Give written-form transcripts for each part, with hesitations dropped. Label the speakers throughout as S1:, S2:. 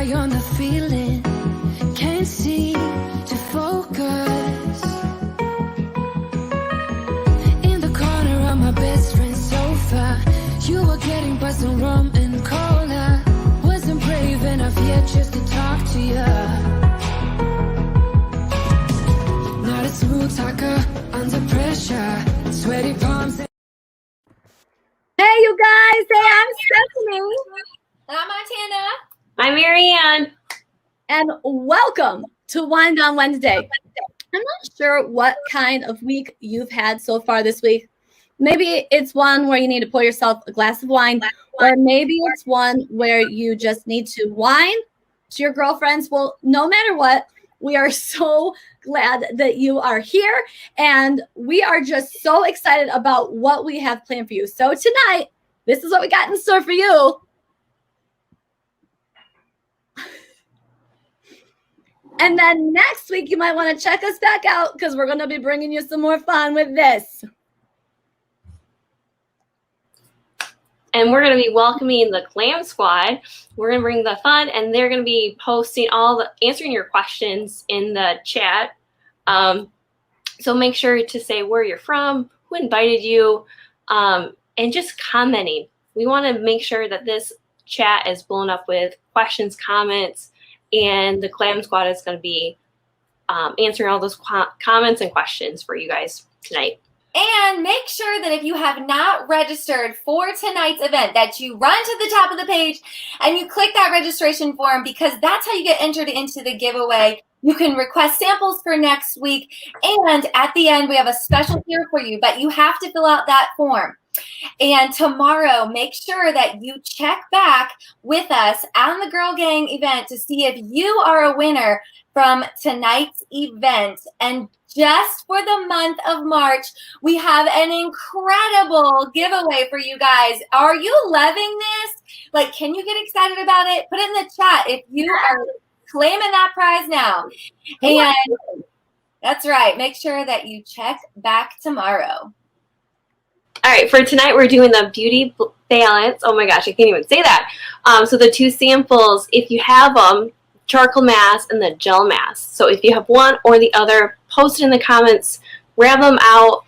S1: high on the feeling, can't seem to focus. In the corner of my best friend's sofa, you were getting by some rum and cola. Wasn't brave enough yet just to talk to you. Not a smooth talker under pressure, sweaty palms.
S2: Hey, you guys. Hey, I'm Stephanie.
S3: I'm Montana.
S4: I'm Marianne.
S2: And welcome to Wine Down Wednesday. I'm not sure what kind of week you've had so far this week. Maybe it's one where you need to pour yourself a glass of wine, or maybe it's one where you just need to whine to your girlfriends. Well, no matter what, we are so glad that you are here, and we are just so excited about what we have planned for you. So tonight, this is what we got in store for you. And then next week, you might want to check us back out because we're going to be bringing you some more fun with this.
S4: And we're going to be welcoming the Glam Squad. We're going to bring the fun, and they're going to be posting answering your questions in the chat. So make sure to say where you're from, who invited you, and just commenting. We want to make sure that this chat is blown up with questions, comments, and the Glam Squad is going to be answering all those comments and questions for you guys tonight.
S3: And make sure that if you have not registered for tonight's event, that you run to the top of the page and you click that registration form, because that's how you get entered into the giveaway. You can request samples for next week, and at the end, we have a special here for you, but you have to fill out that form. And tomorrow, make sure that you check back with us on the Girl Gang event to see if you are a winner from tonight's event. And just for the month of March, we have an incredible giveaway for you guys. Are you loving this? Like, can you get excited about it? Put it in the chat if you are claiming that prize now. And that's right. Make sure that you check back tomorrow.
S4: All right, for tonight, we're doing the Beauty Balance. Oh my gosh, I can't even say that. So the two samples, if you have them, charcoal mask and the gel mask. So if you have one or the other, post it in the comments, grab them out.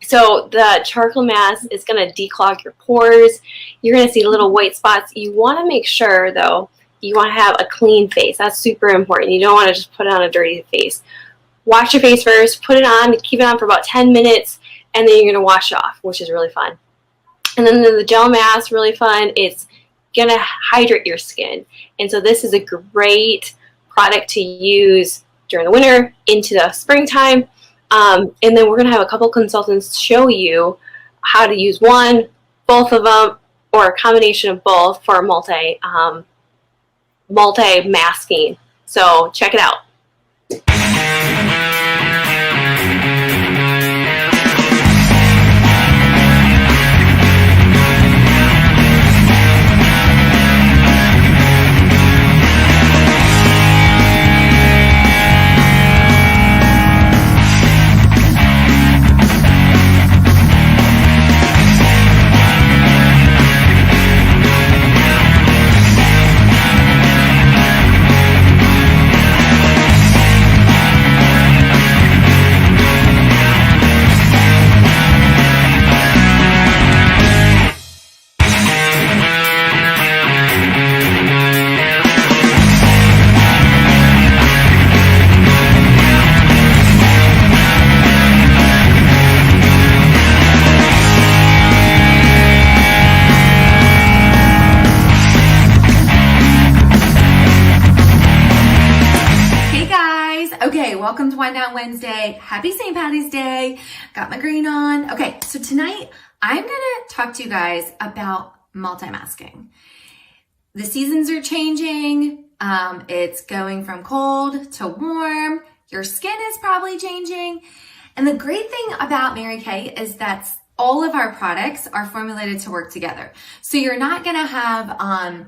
S4: So the charcoal mask is going to declog your pores. You're going to see little white spots. You want to make sure, though, you want to have a clean face. That's super important. You don't want to just put it on a dirty face. Wash your face first, put it on, keep it on for about 10 minutes, and then you're going to wash it off, which is really fun. And then the gel mask, really fun. It's going to hydrate your skin. And so this is a great product to use during the winter into the springtime. And then we're going to have a couple consultants show you how to use one, both of them, or a combination of both for multi-masking. So check it out.
S5: Okay, welcome to Wine Down Wednesday. Happy St. Patty's Day. Got my green on. Okay, so tonight I'm gonna talk to you guys about multi-masking. The seasons are changing. It's going from cold to warm. Your skin is probably changing. And the great thing about Mary Kay is that all of our products are formulated to work together. So you're not gonna have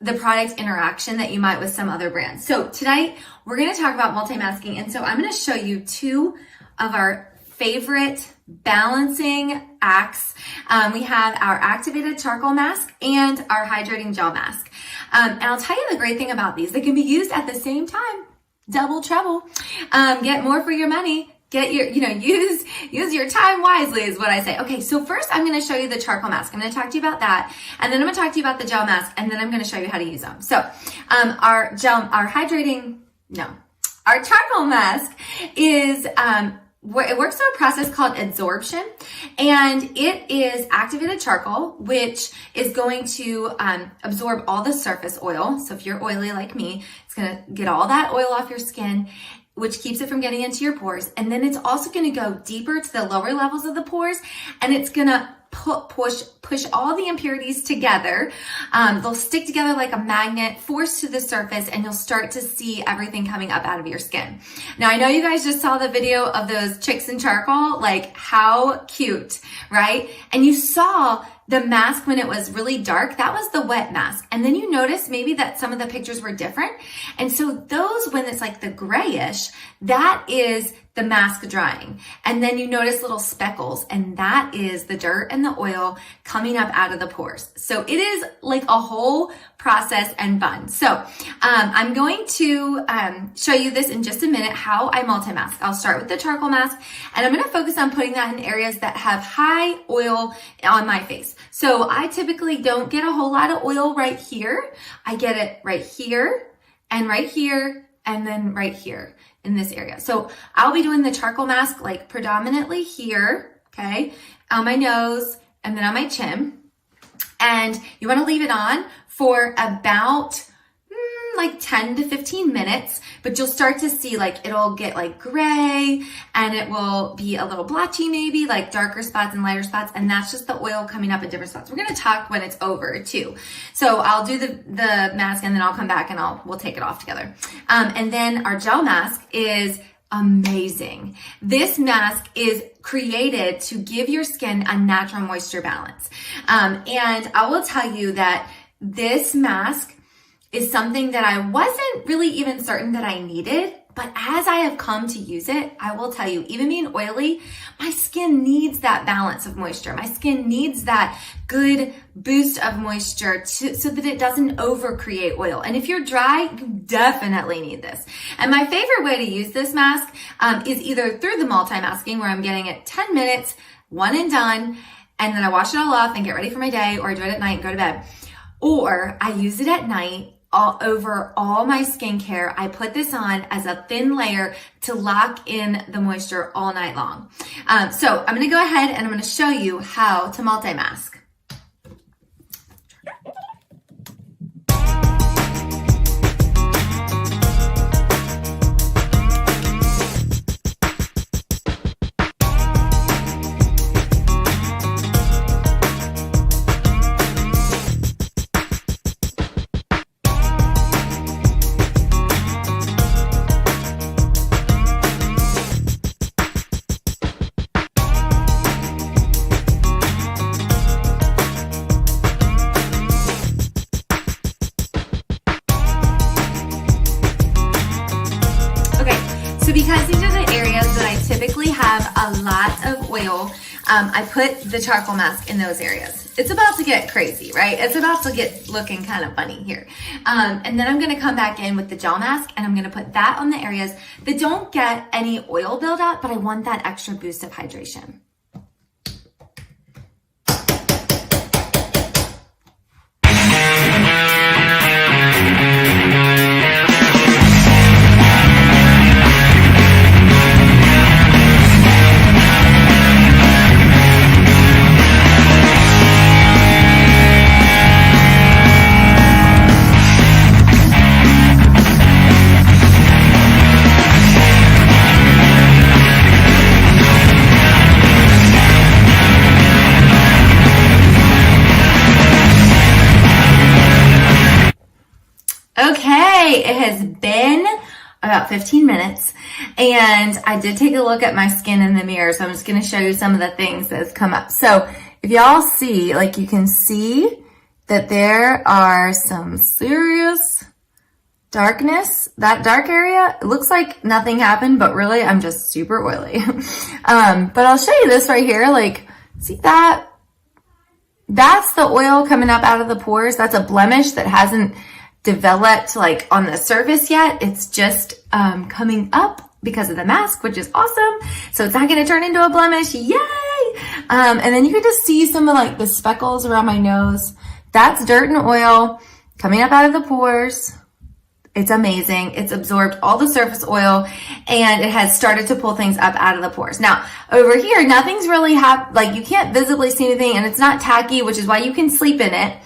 S5: the product interaction that you might with some other brands. So tonight we're going to talk about multi-masking. And so I'm going to show you two of our favorite balancing acts. We have our activated charcoal mask and our hydrating gel mask. And I'll tell you the great thing about these. They can be used at the same time. Double trouble. Get more for your money. Get your, use your time wisely is what I say. Okay, so first I'm going to show you the charcoal mask. I'm going to talk to you about that. And then I'm going to talk to you about the gel mask. And then I'm going to show you how to use them. So, our charcoal mask is, it works through a process called adsorption, and it is activated charcoal, which is going to absorb all the surface oil. So if you're oily like me, it's going to get all that oil off your skin, which keeps it from getting into your pores. And then it's also going to go deeper to the lower levels of the pores, and it's going to push all the impurities together. They'll stick together like a magnet, force to the surface, and you'll start to see everything coming up out of your skin. Now, I know you guys just saw the video of those chicks in charcoal, like how cute, right? And you saw the mask when it was really dark. That was the wet mask. And then you notice maybe that some of the pictures were different. And so those, when it's like the grayish, that is the mask drying. And then you notice little speckles, and that is the dirt and the oil coming up out of the pores. So it is like a whole process and fun. So I'm going to show you this in just a minute, how I multi-mask. I'll start with the charcoal mask, and I'm going to focus on putting that in areas that have high oil on my face. So I typically don't get a whole lot of oil right here. I get it right here, and then right here in this area. So I'll be doing the charcoal mask like predominantly here, okay, on my nose and then on my chin. And you want to leave it on for about like 10 to 15 minutes, but you'll start to see like it'll get like gray, and it will be a little blotchy, maybe like darker spots and lighter spots. And that's just the oil coming up in different spots. We're going to talk when it's over too. So I'll do the mask, and then I'll come back and we'll take it off together. And then our gel mask is amazing. This mask is created to give your skin a natural moisture balance. And I will tell you that this mask is something that I wasn't really even certain that I needed, but as I have come to use it, I will tell you, even being oily, my skin needs that balance of moisture. My skin needs that good boost of moisture so that it doesn't over-create oil. And if you're dry, you definitely need this. And my favorite way to use this mask is either through the multi-masking, where I'm getting it 10 minutes, one and done, and then I wash it all off and get ready for my day, or I do it at night and go to bed. Or I use it at night all over all my skincare. I put this on as a thin layer to lock in the moisture all night long. So I'm going to go ahead and I'm going to show you how to multi-mask. Because these are the areas that I typically have a lot of oil, I put the charcoal mask in those areas. It's about to get crazy, right? It's about to get looking kind of funny here. And then I'm going to come back in with the gel mask, and I'm going to put that on the areas that don't get any oil buildup, but I want that extra boost of hydration. Okay, it has been about 15 minutes, and I did take a look at my skin in the mirror, so I'm just going to show you some of the things that have come up. So if y'all see, like you can see that there are some serious darkness, that dark area, it looks like nothing happened, but really I'm just super oily. But I'll show you this right here. Like, see that? That's the oil coming up out of the pores. That's a blemish that hasn't developed like on the surface yet. It's just coming up because of the mask, which is awesome. So it's not going to turn into a blemish. Yay! And then you can just see some of like the speckles around my nose. That's dirt and oil coming up out of the pores. It's amazing. It's absorbed all the surface oil and it has started to pull things up out of the pores. Now, over here, nothing's really like you can't visibly see anything and it's not tacky, which is why you can sleep in it.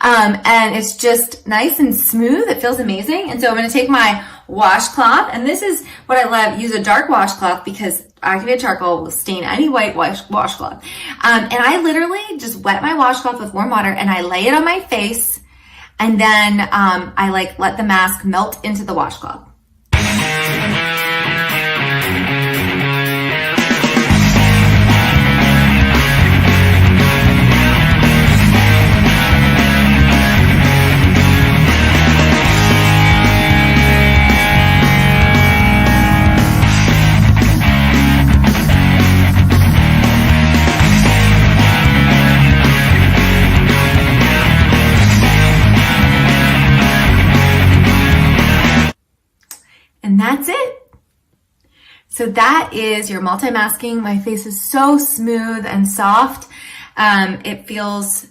S5: And it's just nice and smooth. It feels amazing. And so I'm going to take my washcloth, and this is what I love. Use a dark washcloth because activated charcoal will stain any white washcloth. And I literally just wet my washcloth with warm water and I lay it on my face. And then I like let the mask melt into the washcloth. And that's it. So that is your multi-masking. My face is so smooth and soft. It feels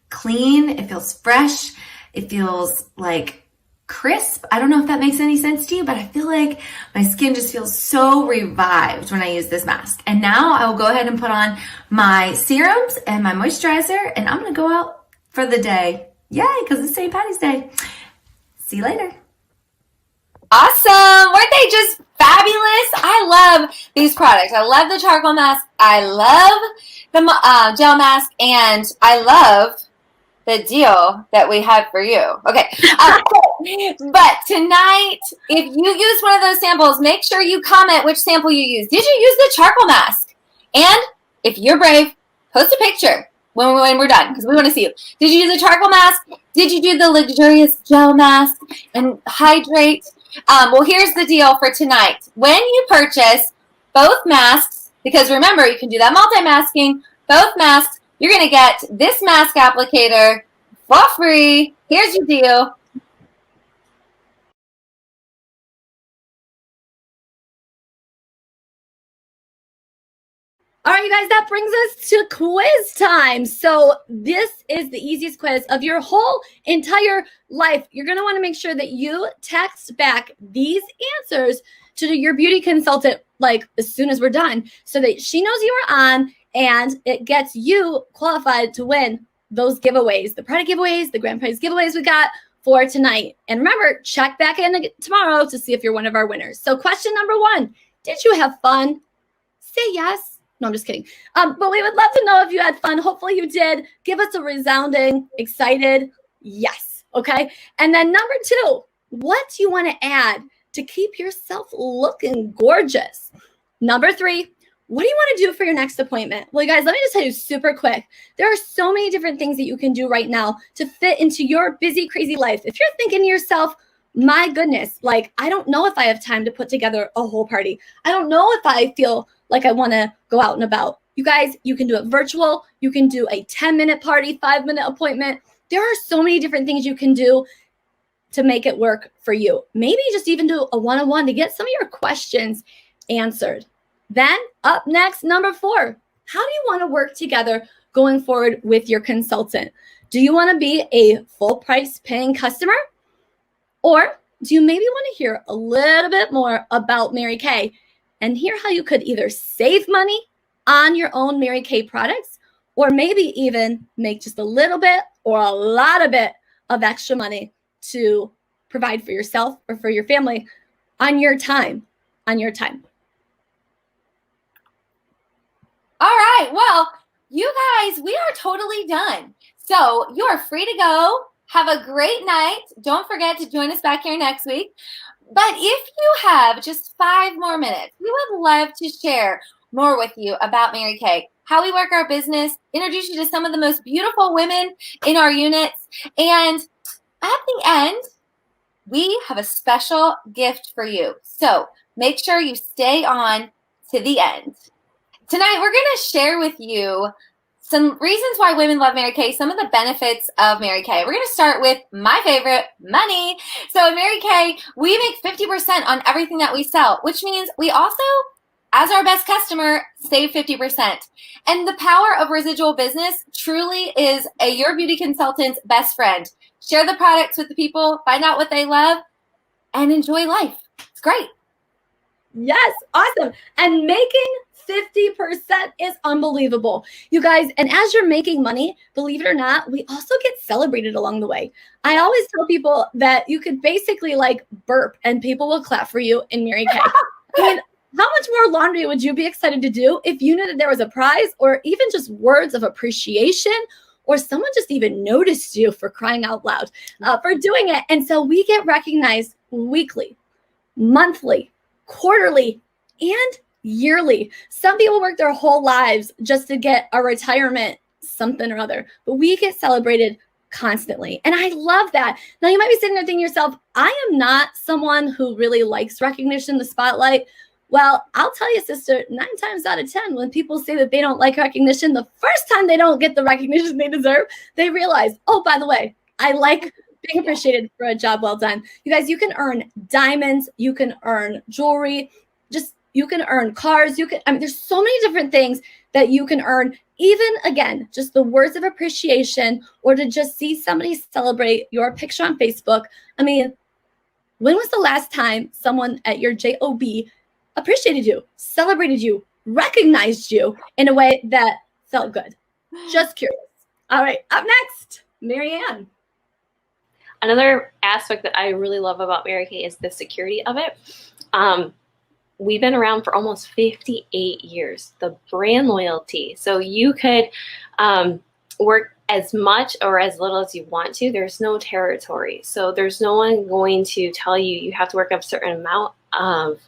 S5: clean. It feels fresh. It feels like crisp. I don't know if that makes any sense to you, but I feel like my skin just feels so revived when I use this mask. And now I will go ahead and put on my serums and my moisturizer, and I'm going to go out for the day. Yay, because it's St. Patty's Day. See you later.
S3: Awesome. Weren't they just fabulous? I love these products. I love the charcoal mask. I love the gel mask. And I love the deal that we have for you. Okay. But tonight, if you use one of those samples, make sure you comment which sample you used. Did you use the charcoal mask? And if you're brave, post a picture when we're done because we want to see you. Did you use the charcoal mask? Did you do the luxurious gel mask and hydrate? Well, here's the deal for tonight. When you purchase both masks, because remember, you can do that multi-masking, both masks, you're going to get this mask applicator for free. Here's your deal.
S2: All right, you guys, that brings us to quiz time. So this is the easiest quiz of your whole entire life. You're going to want to make sure that you text back these answers to your beauty consultant like as soon as we're done so that she knows you are on and it gets you qualified to win those giveaways, the product giveaways, the grand prize giveaways we got for tonight. And remember, check back in tomorrow to see if you're one of our winners. So question number 1, did you have fun? Say yes. No, I'm just kidding. But we would love to know if you had fun. Hopefully you did. Give us a resounding, excited yes. Okay. And then number 2, what do you want to add to keep yourself looking gorgeous? Number 3, what do you want to do for your next appointment? Well, you guys, let me just tell you super quick. There are so many different things that you can do right now to fit into your busy, crazy life. If you're thinking to yourself, my goodness, like, I don't know if I have time to put together a whole party. I don't know if I feel like I want to go out and about. You guys, you can do it virtual. You can do a 10-minute party, 5-minute appointment. There are so many different things you can do to make it work for you. Maybe just even do a one-on-one to get some of your questions answered. Then up next, number 4, how do you want to work together going forward with your consultant? Do you want to be a full price paying customer? Or do you maybe want to hear a little bit more about Mary Kay and hear how you could either save money on your own Mary Kay products or maybe even make just a little bit or a lot of bit of extra money to provide for yourself or for your family on your time, All
S3: right. Well, you guys, we are totally done. So you are free to go. Have a great night. Don't forget to join us back here next week. But if you have just 5 more minutes, we would love to share more with you about Mary Kay, how we work our business, introduce you to some of the most beautiful women in our units. And at the end, we have a special gift for you. So make sure you stay on to the end. Tonight, we're going to share with you some reasons why women love Mary Kay, some of the benefits of Mary Kay. We're going to start with my favorite, money. So at Mary Kay, we make 50% on everything that we sell, which means we also, as our best customer, save 50%. And the power of residual business truly is your beauty consultant's best friend. Share the products with the people, find out what they love, and enjoy life. It's great.
S2: Yes, awesome. And making 50% is unbelievable. You guys, and as you're making money, believe it or not, we also get celebrated along the way. I always tell people that you could basically like burp and people will clap for you in Mary Kay. I mean, how much more laundry would you be excited to do if you knew that there was a prize or even just words of appreciation or someone just even noticed you, for crying out loud, for doing it? And so we get recognized weekly, monthly, quarterly, and yearly. Some people work their whole lives just to get a retirement something or other, but we get celebrated constantly. And I love that. Now you might be sitting there thinking to yourself, I am not someone who really likes recognition, the spotlight. Well, I'll tell you, sister, 9 times out of 10, when people say that they don't like recognition, the first time they don't get the recognition they deserve, they realize, oh, by the way, I like being appreciated for a job well done. You guys, you can earn diamonds, you can earn jewelry, you can earn cars, there's so many different things that you can earn. Even again, just the words of appreciation or to just see somebody celebrate your picture on Facebook. I mean, when was the last time someone at your job appreciated you, celebrated you, recognized you in a way that felt good? Just curious. All right, up next, Marianne.
S4: Another aspect that I really love about Mary Kay is the security of it. We've been around for almost 58 years, the brand loyalty. So you could work as much or as little as you want to. There's no territory. So there's no one going to tell you you have to work up a certain amount of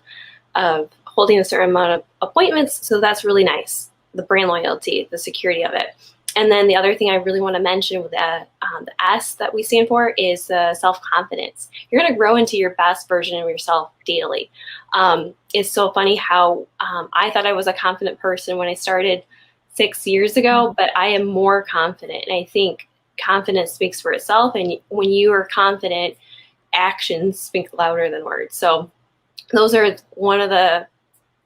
S4: holding a certain amount of appointments. So that's really nice. The brand loyalty, the security of it. And then the other thing I really want to mention with the S that we stand for is self-confidence. You're going to grow into your best version of yourself daily. It's so funny how I thought I was a confident person when I started 6 years ago, but I am more confident. And I think confidence speaks for itself. And when you are confident, actions speak louder than words. So those are one of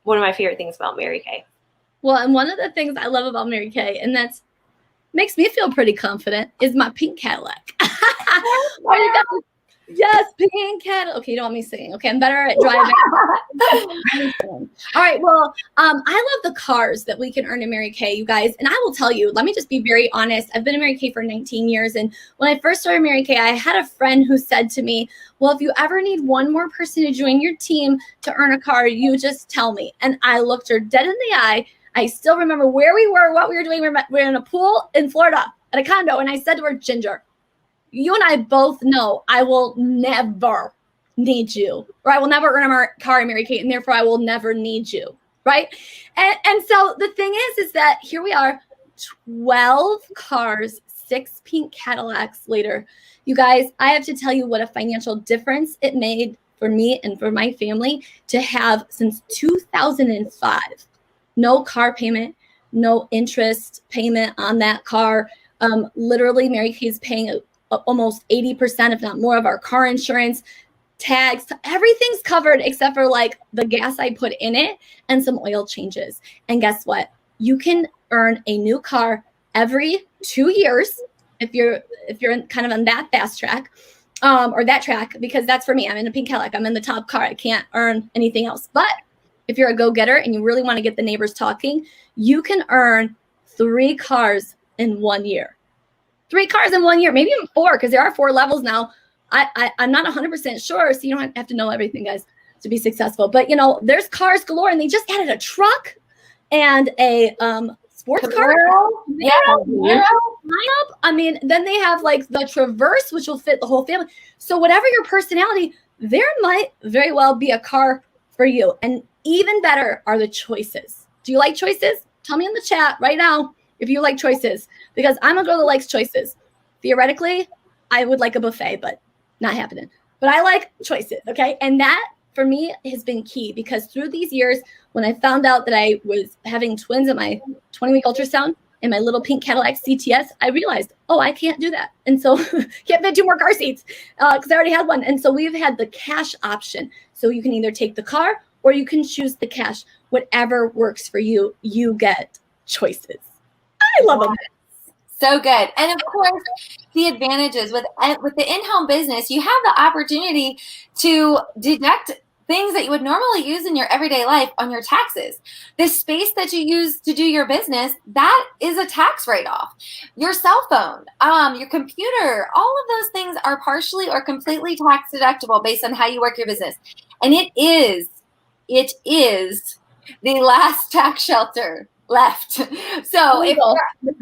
S4: my favorite things about Mary Kay.
S2: Well, and one of the things I love about Mary Kay, and that's makes me feel pretty confident, is my pink Cadillac. Yes, pink Cadillac. Okay, you don't want me singing. Okay, I'm better at driving. All right, well, I love the cars that we can earn in Mary Kay, you guys. And I will tell you, let me just be very honest. I've been in Mary Kay for 19 years. And when I first started Mary Kay, I had a friend who said to me, well, if you ever need one more person to join your team to earn a car, you just tell me. And I looked her dead in the eye. I still remember where we were, what we were doing. We were in a pool in Florida at a condo. And I said to her, Ginger, you and I both know I will never need you, or I will never earn a car in Mary Kay, and therefore I will never need you, right? And so the thing is that here we are, 12 cars, 6 pink Cadillacs later. You guys, I have to tell you what a financial difference it made for me and for my family to have since 2005. No car payment, no interest payment on that car. Literally, Mary Kay is paying almost 80%, if not more, of our car insurance, tags, everything's covered except for like the gas I put in it and some oil changes. And guess what? You can earn a new car every 2 years if you're kind of on that fast track, or that track, because that's for me. I'm in a pink Cadillac. I'm in the top car. I can't earn anything else. But if you're a go-getter and you really want to get the neighbors talking, you can earn 3 cars in 1 year. 3 cars in 1 year, maybe even 4, because there are 4 levels now. I'm not 100% sure, so you don't have to know everything, guys, to be successful. But, you know, there's cars galore, and they just added a truck and a sports car. Yeah. Lineup. I mean, then they have, like, the Traverse, which will fit the whole family. So whatever your personality, there might very well be a car for you. And even better are the choices. Do you like choices? Tell me in the chat right now if you like choices, because I'm a girl that likes choices. Theoretically, I would like a buffet, but not happening. but I like choices, okay? And that for me has been key because through these years, when I found out that I was having twins at my 20-week ultrasound in my little pink Cadillac CTS, I realized, oh, I can't do that. And so can't fit 2 more car seats because I already had one. And so we've had the cash option. So you can either take the car or you can choose the cash. Whatever works for you, you get choices. I love them.
S3: So good. And of course, the advantages with the in-home business, you have the opportunity to deduct things that you would normally use in your everyday life on your taxes. The space that you use to do your business, that is a tax write-off. Your cell phone, your computer, all of those things are partially or completely tax deductible based on how you work your business. And it is the last tax shelter left. So
S2: Legal.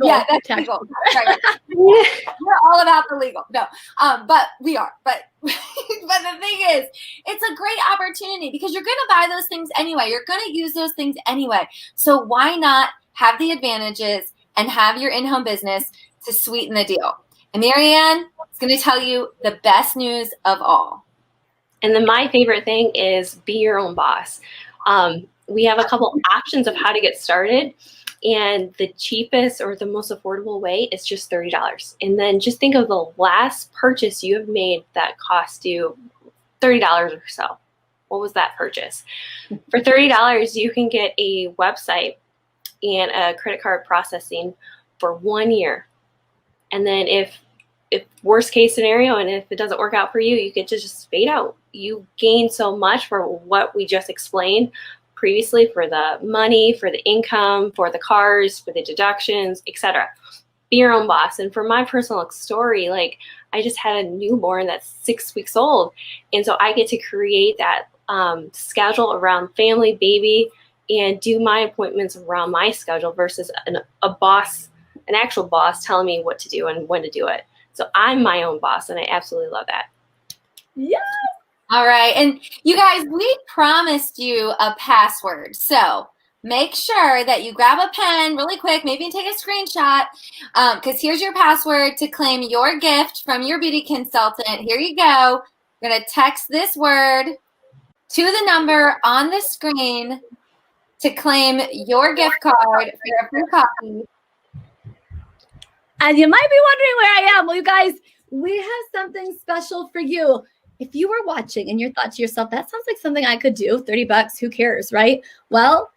S3: yeah, that's legal. Right. We're all about the legal. No, but we are. But but the thing is, it's a great opportunity because you're going to buy those things anyway. You're going to use those things anyway. So why not have the advantages and have your in-home business to sweeten the deal? And Marianne is going to tell you the best news of all.
S4: And then my favorite thing is be your own boss. We have a couple options of how to get started, and the cheapest or the most affordable way is just $30. And then just think of the last purchase you have made that cost you $30 or so. What was that purchase? For $30, you can get a website and a credit card processing for 1 year. And then if worst case scenario, and if it doesn't work out for you, you get to just fade out. You gain so much for what we just explained previously, for the money, for the income, for the cars, for the deductions, etc. Be your own boss. And for my personal story, like I just had a newborn that's 6 weeks old. And so I get to create that schedule around family, baby, and do my appointments around my schedule versus an actual boss telling me what to do and when to do it. So I'm my own boss, and I absolutely love that.
S2: Yes.
S3: All right. And you guys, we promised you a password. So make sure that you grab a pen really quick, maybe take a screenshot, because here's your password to claim your gift from your beauty consultant. Here you go. You're going to text this word to the number on the screen to claim your gift card for a free copy.
S2: And you might be wondering where I am. Well, you guys, we have something special for you. If you were watching and you thought to yourself, that sounds like something I could do, $30, who cares, right? Well,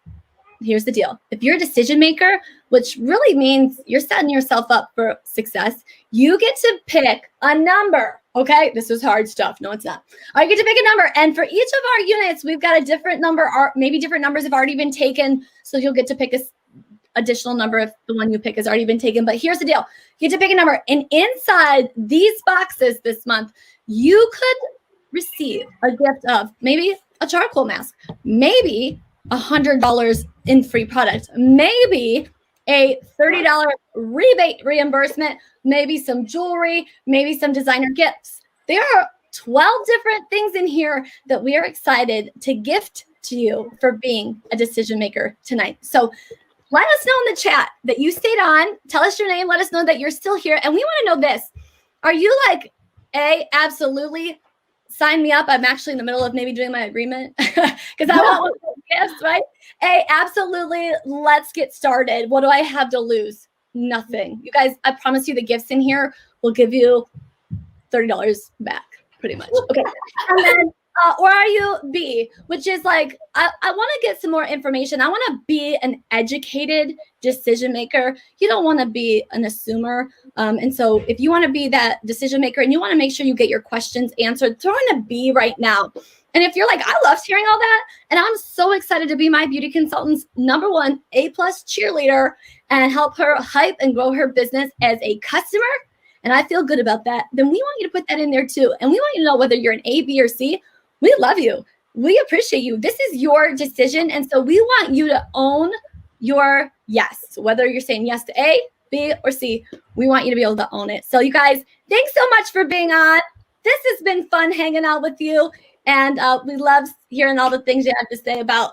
S2: here's the deal. If you're a decision maker, which really means you're setting yourself up for success, you get to pick a number, okay? This is hard stuff. No, it's not. You get to pick a number. And for each of our units, we've got a different number, or maybe different numbers have already been taken. So you'll get to pick a additional number if the one you pick has already been taken. But here's the deal. You get to pick a number. And inside these boxes this month, you could receive a gift of maybe a charcoal mask, maybe $100 in free product, maybe a $30 rebate reimbursement, maybe some jewelry, maybe some designer gifts. There are 12 different things in here that we are excited to gift to you for being a decision maker tonight. So let us know in the chat that you stayed on. Tell us your name. Let us know that you're still here. And we want to know this. Are you like, absolutely, sign me up. I'm actually in the middle of maybe doing my agreement because I want one of those gifts, right? Absolutely, let's get started. What do I have to lose? Nothing. You guys, I promise you the gifts in here will give you $30 back, pretty much. Okay. And then, or are you B, which is like, I want to get some more information. I want to be an educated decision maker. You don't want to be an assumer. And so if you want to be that decision maker and you want to make sure you get your questions answered, throw in a B right now. And if you're like, I love hearing all that, and I'm so excited to be my beauty consultant's #1 A+ cheerleader and help her hype and grow her business as a customer, and I feel good about that, then we want you to put that in there too. And we want you to know whether you're an A, B, or C. We love you. We appreciate you. This is your decision. And so we want you to own your yes. Whether you're saying yes to A, B, or C, we want you to be able to own it. So you guys, thanks so much for being on. This has been fun hanging out with you. And we love hearing all the things you have to say about